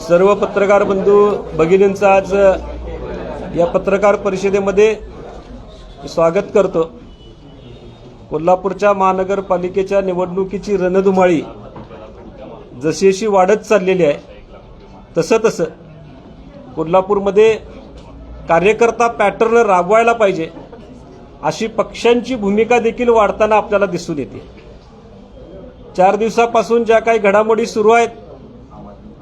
सर्व पत्रकार बंधू भगिनींचं आज या पत्रकार परिषदेमध्ये स्वागत करतो। कोल्हापूरच्या महानगरपालिकेच्या निवडणुकीची रणधुमाळी जशी वाढत चाललेली आहे तसं कोल्हापूरमध्ये कार्यकर्ता पॅटर्न राबवायला पाहिजे अशी पक्षांची भूमिका देखील वाढताना आपल्याला दिसून येते। 4 दिवसापासून ज्या काही घडामोडी सुरू आहेत,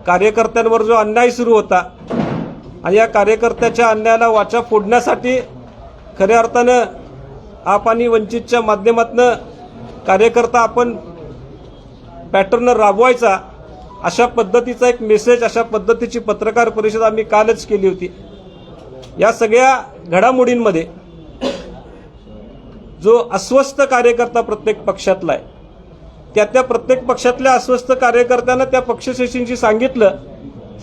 कार्यकर्त्यांवर जो अन्याय सुरू होता आणि या कार्यकर्त्याच्या अन्यायाला वाचा फोडण्यासाठी खऱ्या अर्थानं आप आणि वंचितच्या माध्यमातून कार्यकर्ता आपण पॅटर्न राबवायचा अशा पद्धतीचा एक मेसेज, अशा पद्धतीची पत्रकार परिषद आम्ही कालच केली होती। या सगळ्या घडामोडींमध्ये जो अस्वस्थ कार्यकर्ता प्रत्येक पक्षातला आहे, त्या प्रत्येक पक्षातल्या अस्वस्थ कार्यकर्त्यांना त्या पक्षश्रेष्ठींशी सांगितलं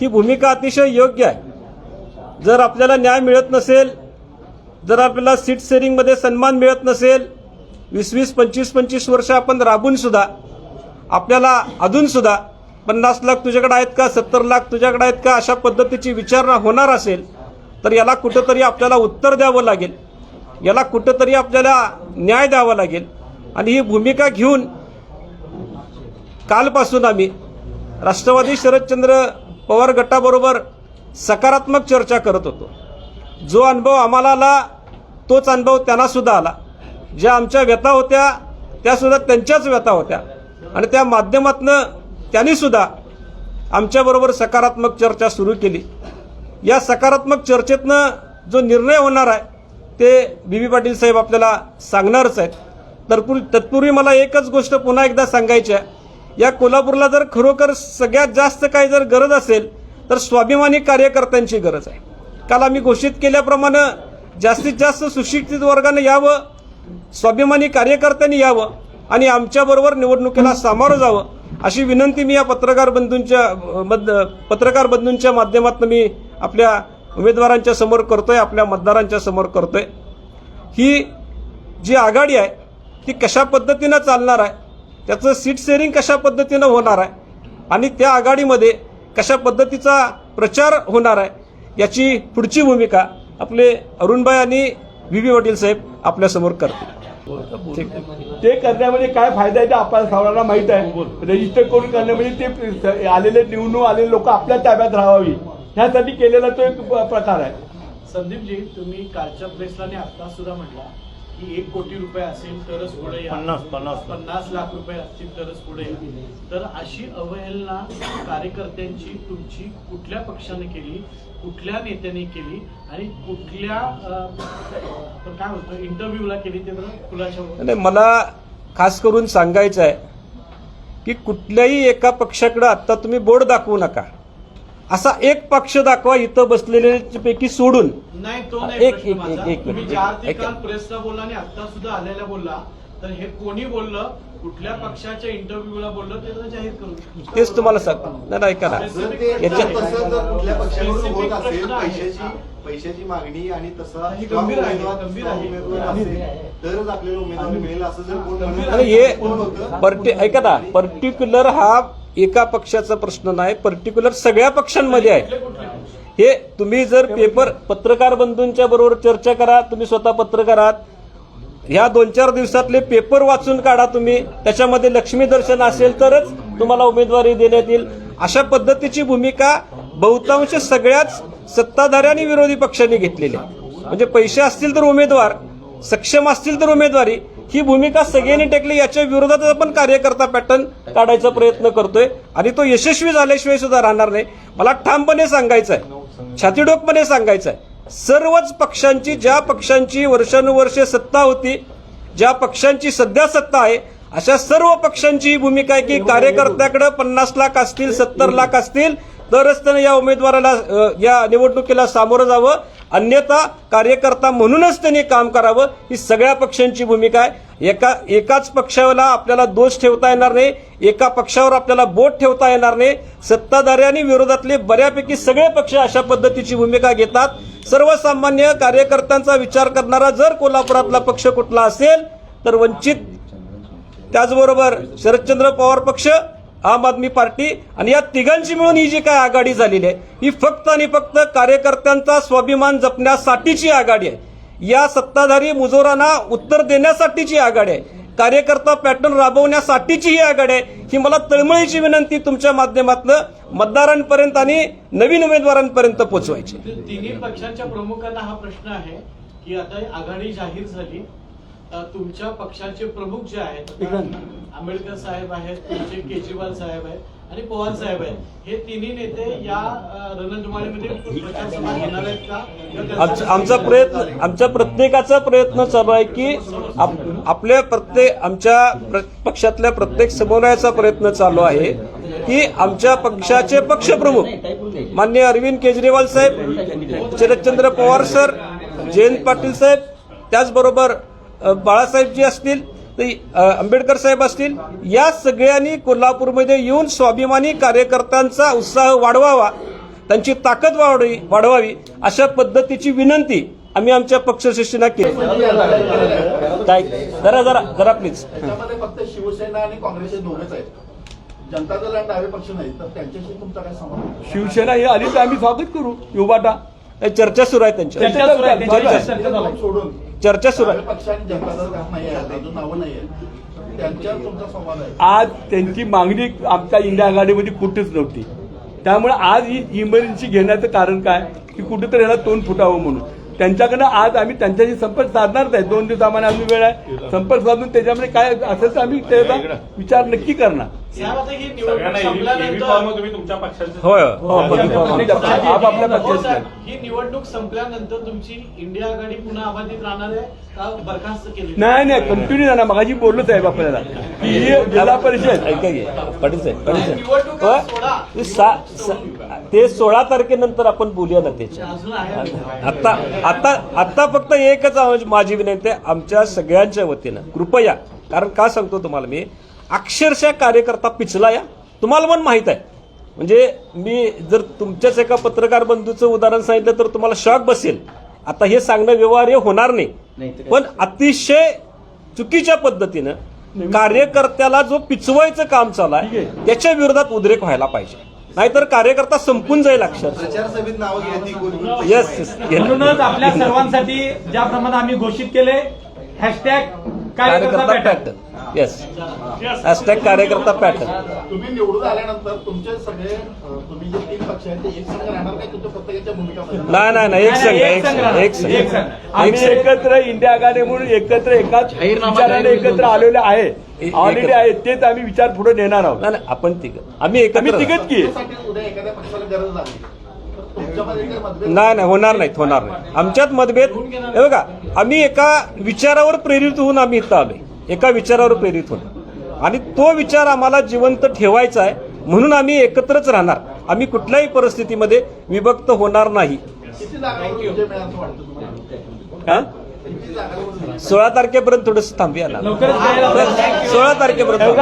ही भूमिका अतिशय योग्य आहे। जर आपल्याला न्याय मिळत नसेल, जर आपल्याला सीट शेअरिंगमध्ये सन्मान मिळत नसेल, 20-20, 25-25 वर्ष आपण राबून सुद्धा आपल्याला अजून सुद्धा 50 लाख तुझ्याकडे आहेत का, 70 लाख तुझ्याकडे आहेत का, अशा पद्धतीची विचारणा होणार असेल तर याला कुठंतरी आपल्याला उत्तर द्यावं लागेल, याला कुठंतरी आपल्याला न्याय द्यावा लागेल। आणि ही भूमिका घेऊन कालपासून आम्ही राष्ट्रवादी शरदचंद्र पवार गटाबरोबर सकारात्मक चर्चा करत होतो। जो अनुभव आम्हाला आला तोच अनुभव त्यांना सुद्धा आला। ज्या आमच्या व्यथा होत्या त्या सुद्धा त्यांच्याच व्यथा होत्या आणि त्या माध्यमातून त्यांनी सुद्धा आमच्याबरोबर सकारात्मक चर्चा सुरू केली। या सकारात्मक चर्चेतनं जो निर्णय होणार आहे ते बी पाटील साहेब आपल्याला सांगणारच आहेत। तत्पूर्वी मला एकच गोष्ट पुन्हा एकदा सांगायची आहे, या कोल्हापूरला जर खरोखर सगळ्यात जास्त काही जर गरज असेल तर स्वाभिमानी कार्यकर्त्यांची गरज आहे। काल आम्ही घोषित केल्याप्रमाणे जास्तीत जास्त सुशिक्षित वर्गाने यावं, स्वाभिमानी कार्यकर्त्यांनी यावं आणि आमच्याबरोबर निवडणुकीला सामोरं जावं अशी विनंती मी या पत्रकार बंधूंच्या माध्यमातून मी आपल्या उमेदवारांच्या समोर करतोय, आपल्या मतदारांच्या समोर करतोय। ही जी आघाडी आहे ती कशा पद्धतीनं चालणार आहे, त्याचं सीट शेअरिंग कशा पद्धतीनं होणार आहे आणि त्या आघाडीमध्ये कशा पद्धतीचा प्रचार होणार आहे याची पुढची भूमिका आपले अरुणभाई आणि व्ही पाटील साहेब आपल्यासमोर करतील। ते करण्यामध्ये काय फायदा आहे ते आपल्याला सर्वांना माहित आहे। रजिस्टर करून करण्यामध्ये ते आलेले निवडून आलेले लोक आपल्या ताब्यात राहावी ह्यासाठी केलेला तो एक प्रकार आहे। संदीपजी, तुम्ही कालच्या प्रेसला आणि आता सुद्धा म्हटला की 1 कोटी रुपये असेल तरच पुढे या, 50 लाख रुपये असतील तरच पुढे या। तर अशी अवहेलना कार्यकर्त्यांची तुमची कुठल्या पक्षाने केली, कुठल्या नेत्याने केली आणि कुठल्या काय होतं इंटरव्ह्यूला केली ते खुलासा? मला खास करून सांगायचं आहे की कुठल्याही एका पक्षाकडे आता तुम्ही बोर्ड दाखवू नका, असा एक पक्ष दाखवा इथं बसलेल्यापैकी सोडून। नाही, तो नाही एक प्रश्न माझा। एक तुम्ही ज्या काल प्रेसला बोलला आणि आता सुद्धा आलेला बोलला, तर हे कोणी बोललं, कुठल्या पक्षाच्या इंटरव्ह्यूला बोललं ते जाहीर करू। तेच तुम्हाला सांगतो। नाही ऐका ना, कुठल्या पक्षावरून होत असेल पैशाची मागणी आणि तसा गंभीर आहे तरच आपल्याला उमेदवार मिळेल असं जर हे ऐका ना, पर्टिक्युलर हा एका पक्षाचा प्रश्न नाही, पर्टिक्युलर सगळ्या पक्षांमध्ये आहे। हे तुम्ही जर पत्रकार बंधूंच्या बरोबर चर्चा करा, तुम्ही स्वतः पत्रकार आहात, ह्या 2-4 दिवसातले पेपर वाचून काढा तुम्ही, त्याच्यामध्ये लक्ष्मी दर्शन असेल तरच तुम्हाला उमेदवारी देण्यात येईल अशा पद्धतीची भूमिका बहुतांश सगळ्याच सत्ताधारी आणि विरोधी पक्षांनी घेतलेली आहे। म्हणजे पैसे असतील तर उमेदवार, सक्षम असतील तर उमेदवारी, ही भूमिका सगळ्यांनी टेकली। याच्या विरोधात आपण कार्यकर्ता पॅटर्न काढायचा प्रयत्न करतोय आणि तो यशस्वी झाल्याशिवाय सुद्धा राहणार नाही। मला ठामपणे सांगायचं आहे, छातीडोकपणे सांगायचं आहे, सर्वच पक्षांची, ज्या पक्षांची वर्षानुवर्षे सत्ता होती, ज्या पक्षांची सध्या सत्ता आहे, अशा सर्व पक्षांची ही भूमिका आहे की कार्यकर्त्याकडे 50 लाख असतील, 70 लाख असतील तरच त्याने या उमेदवाराला, या निवडणुकीला सामोरं जावं, अन्यथा कार्यकर्ता म्हणूनच त्यांनी काम करावं, ही सगळ्या पक्षांची भूमिका आहे। एकाच पक्षाला आपल्याला दोष ठेवता येणार नाही, एका पक्षावर आपल्याला बोट ठेवता येणार नाही। सत्ताधारी आणि विरोधातले बऱ्यापैकी सगळे पक्ष अशा पद्धतीची भूमिका घेतात। सर्वसामान्य कार्यकर्त्यांचा विचार करणारा जर कोल्हापुरातला पक्ष कुठला असेल तर वंचित, त्याचबरोबर शरदचंद्र पवार पक्ष आम आदमी पार्टी आणि या तिघांची मिळून ही जी काय आघाडी झालेली आहे ही फक्त आणि फक्त कार्यकर्त्यांचा स्वाभिमान जपण्यासाठीची आघाडी आहे. या सत्ताधारी मुजोरांना उत्तर देण्यासाठीची आघाडी आहे. कार्यकर्ता पॅटर्न राबवण्यासाठीची ही आघाडी आहे. ही मला तळमळीची विनंती तुमच्या माध्यमातून मतदारांपर्यंत आणि नवीन उमेदवारांपर्यंत पोहोचवायची. तिन्ही पक्षांच्या प्रमुखांना हा प्रश्न आहे की आता आघाडी जाहीर झाली, तुमच्या पक्षाचे प्रमुख जे आहेत, आंबेडकर साहेब आहेत, तुमचे केजरीवाल साहेब आहेत आणि पवार साहेब आहेत, हे तिन्ही नेते या रणधुमाळीमध्ये प्रचार सभा घेणार आहेत का? आमचा प्रत्येकाचा प्रयत्न चालू आहे की आपल्या आमच्या पक्षातल्या प्रत्येक समन्वयाचा प्रयत्न चालू आहे की आमच्या पक्षाचे पक्षप्रमुख माननीय अरविंद केजरीवाल साहेब, शरदचंद्र पवार सर, जयंत पाटील साहेब, त्याचबरोबर बाळासाहेबजी असतील, आंबेडकर साहेब असतील, या सगळ्यांनी कोल्हापूरमध्ये येऊन स्वाभिमानी कार्यकर्त्यांचा उत्साह वाढवावा, त्यांची ताकद वाढवावी अशा पद्धतीची विनंती आम्ही आमच्या पक्षश्रेष्ठींना केली. काय जरा प्लीज. त्याच्यामध्ये फक्त शिवसेना आणि काँग्रेस हे दोघेच आहेत. जनता दल आणि डावे पक्ष नाही, तर त्यांच्याशी तुमचा काय संबंध? शिवसेना ही आली तर आम्ही स्वागत करू. युवाटा चर्चा सुरू आहे त्यांच्या सोडून चर्चा सुरू आहे. पक्ष आणि जनता दल नाही आहे, अजून नावं नाही आहे, त्यांच्यात तुमचा संवाद आहे. आज त्यांची मागणी आमच्या इंडिया आघाडीमध्ये कुठेच नव्हती. त्यामुळे आज ही इमर्जन्सी घेण्याचं कारण काय की कुठेतरी याला तोंड फुटावं म्हणून त्यांच्याकडनं आज आम्ही त्यांच्याशी संपर्क साधणारच आहे. 2 दिवसामध्ये आम्ही वेळ आहे, संपर्क साधून त्याच्यामध्ये काय असेल तर आम्ही त्याचा विचार नक्की करणार. साहेब, आता ही निवडणूक संपल्यानंतर होय ही निवडणूक संपल्यानंतर तुमची इंडिया आघाडी पुन्हा अबाधित राहणार आहे का बरखास्त केली? नाही कंटिन्यू जाणार. मगाशी बोललो साहेब आपल्याला की ही जिल्हा परिषद पाटील निवडणूक ते 16 तारखेनंतर आपण बोलूया ना त्याच्या. अजून आहे. आता फक्त एकच माझी विनंती आहे आमच्या सगळ्यांच्या वतीनं, कृपया, कारण का सांगतो तुम्हाला मी, अक्षरशः कार्यकर्ता पिचला या, तुम्हाला पण माहित आहे. म्हणजे मी जर तुमच्याच एका पत्रकार बंधूचं उदाहरण सांगितलं तर तुम्हाला शॉक बसेल. आता हे सांगणं व्यवहार्य होणार नाही, पण अतिशय चुकीच्या पद्धतीनं कार्यकर्त्याला जो पिचवायचं काम चालू आहे त्याच्या विरोधात उद्रेक व्हायला पाहिजे, नाहीतर कार्यकर्ता संपून जाईल अक्षरशः. प्रचार सभेत नावं घ्यायची. येस, म्हणूनच आपल्या सर्वांसाठी ज्याप्रमाणे आम्ही घोषित केले कार्यकर्ता पॅटर्न. येस, हॅशटॅग कार्यकर्ता पॅटर्न. तुम्ही निवडून आल्यानंतर तुमचे सगळे तुम्ही जे 3 पक्ष आहेत ते एक संघ राहणार काय, तुमच्या प्रत्येकाच्या भूमिका? नाही, एक संघ. आम्ही एकत्र इंडिया आघाडी म्हणून एकत्र एकाच विचाराने एकत्र आलेले आहे, ऑलरेडी आहे. तेच आम्ही विचार पुढे नेणार आहोत. नाही, आपण आम्ही तिघच की त्यासाठी उद्या एखाद्या पक्षाला गरज लागली तर तुमच्यामध्ये काही मतभेद? नाही, होणार नाही. आमच्यात मतभेद हे बघा, आम्ही एका विचारावर प्रेरित होऊन आम्ही इथं आलोय, एका विचारावर प्रेरित होऊन, आणि तो विचार आम्हाला जिवंत ठेवायचा आहे म्हणून आम्ही एकत्रच राहणार. आम्ही कुठल्याही परिस्थितीमध्ये विभक्त होणार नाही. किती जागांवर विजय मिळाला असं वाटतं तुम्हाला? 16 तारखेपर्यंत थोडस थांबूया ना. 16 तारखेपर्यंत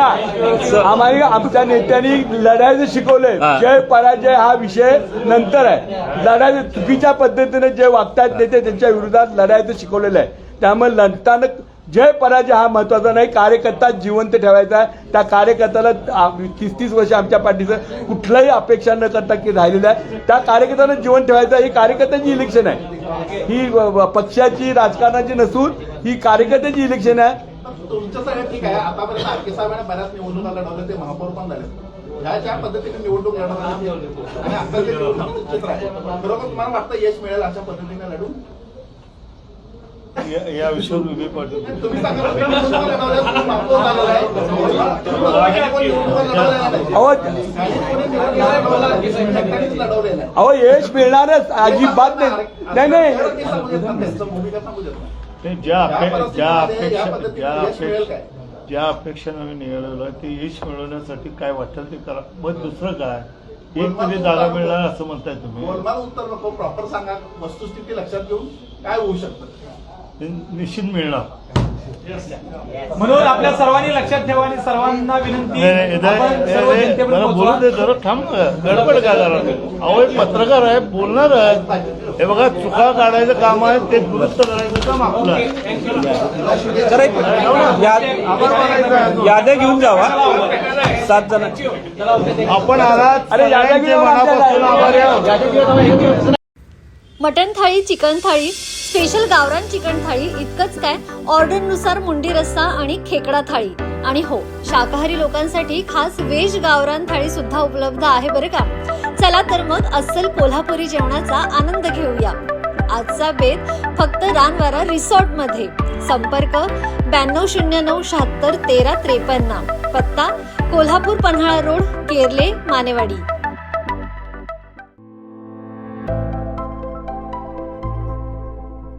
आम्हाला आमच्या नेत्यांनी लढायचं शिकवलंय. जय पराजय हा विषय नंतर आहे. लढायचं चुकीच्या पद्धतीने जे वागतात नेते त्यांच्या विरोधात लढायचं शिकवलेलं आहे. त्यामुळे लढताना जय पराजय हा महत्वाचा नाही, कार्यकर्ता जिवंत ठेवायचा आहे. त्या कार्यकर्त्याला 30-30 वर्ष आमच्या पार्टीचं कुठल्याही अपेक्षा न करता की राहिलेलं आहे. त्या कार्यकर्त्याला जिवंत ठेवायचं आहे. ही कार्यकर्त्याची इलेक्शन आहे, ही पक्षाची राजकारणाची नसून ही कार्यकर्त्याची इलेक्शन आहे. तुमचं सगळं ठीक आहे. आतापर्यंत आरके साहेबांना बऱ्याच निवडणुका लढवल्या, ते महापौर पण झाले. ज्या पद्धतीने निवडणूक लढवणार आणि आता जे निवडणूक चित्र आहे, बरोबर तुम्हाला वाटतं यश मिळेल अशा पद्धतीने लढून? या विषयावर विवेक पाटील तुम्ही सांगा, महापौर झालेला आहे. अहो यश मिळणारच, अजिबात नाही. त्यांचं भूमिका सांगू देत नाही. ज्या अपेक्षाने आम्ही निघालेलो आहे ते यश मिळवण्यासाठी काय वाटेल ते करा, मग दुसरं काय एक तरी जागा मिळणार असं म्हणताय तुम्ही. गोलमाल उत्तर नको, प्रॉपर सांगा, वस्तुस्थिती लक्षात घेऊन काय होऊ शकतं. निश्चित मिळणार. म्हणून आपल्या सर्वांनी लक्षात ठेवा आणि सर्वांना विनंती, नाही, आपण सर्व जनतेपर्यंत मला बोलू पोहोचवा. दे, जरा थांब ना. गडबड काय करा. अहो एक पत्रकार आहे, बोलणार आहे. हे बघा, चुका काढायचं काम आहे, ते दुरुस्त करायचं काम आपलं आहे. जरा एक याद्या घेऊन जावा 7 जणांची. आपण आलात, अरे, याद्या सगळ्यांचे घेऊन मनापासून आभारी आहोत. मटण थाळी, चिकन थाळी, स्पेशल गावरान चिकन थाळी इतकंच काय, ऑर्डरनुसार मुंडी रस्सा आणि खेकडा थाळी. आणि हो, शाकाहारी लोकांसाठी खास व्हेज गावरान थाळी सुद्धा उपलब्ध आहे बरं का. चला तर मग अस्सल कोल्हापुरी जेवणाचा आनंद घेऊया. आजचा बेत फक्त रानवारा रिसॉर्ट मध्ये. संपर्क 9209761353. पत्ता कोल्हापूर पन्हाळा रोड, केरले, मानेवाडी.